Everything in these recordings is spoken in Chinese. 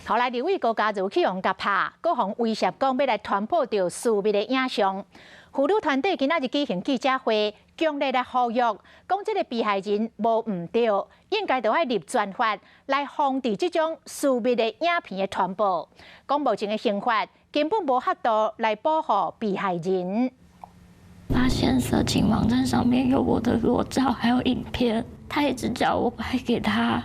后来立委高嘉瑜去用甲拍，各方威胁讲要来传播到私密的影像。妇女团体今仔日举行记者会，强烈来呼吁，讲这个被害人无唔对，应该就要立专法来防止这种私密的影片的传播。讲目前的刑法根本无法度来保护被害人。发现色情网站上面有我的裸照，还有影片，他一直叫我拍给他，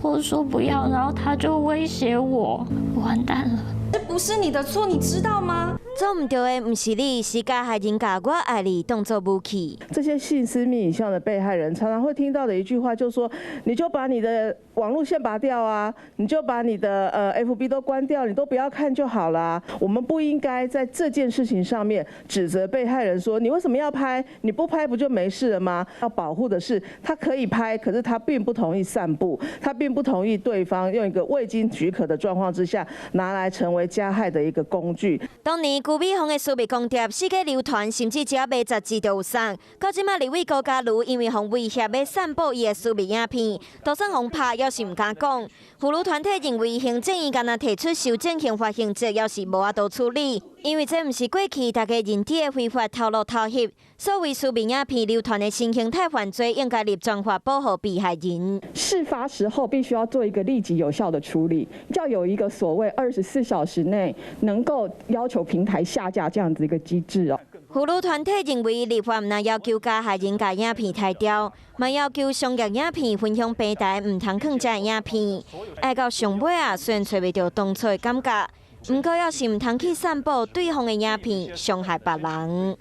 我说不要，然后他就威胁我，完蛋了。这不是你的错，你知道吗？做唔对的不是你，是加害人把我爱你当作武器。这些性私密影像的被害人常常会听到的一句话，就是说，你就把你的网路线拔掉啊，你就把你的FB 都关掉，你都不要看就好啦。我们不应该在这件事情上面指责被害人说，你为什么要拍？你不拍不就没事了吗？要保护的是他可以拍，可是他并不同意散布，他并不同意对方用一个未经许可的状况之下拿来成为加害的一个工具。当年古美凤的私密光碟世界流传，甚至只要卖杂志就有送。到即马立委高嘉瑜因为互威胁要散布伊的私密影片，就算互拍，要是唔敢讲。妇女团体认为行政院敢若提出修正刑法刑责，要是无法度处理，因为这唔是过去大家认知的非法透露偷翕。所谓私密影片流传的新形态犯罪，应该立专法保护被害人。事发时候必须要做一个立即有效的处理，要有一个所谓24小时内能够要求平台下架这样子一个机制哦。妇女团体认为，立法唔但要求加害人把影片删掉，嘛要求商业影片分享平台唔通放这影片。爱到上尾啊，虽然找袂到当初的感觉，不过要是唔通去散布对方的影片，伤害别人。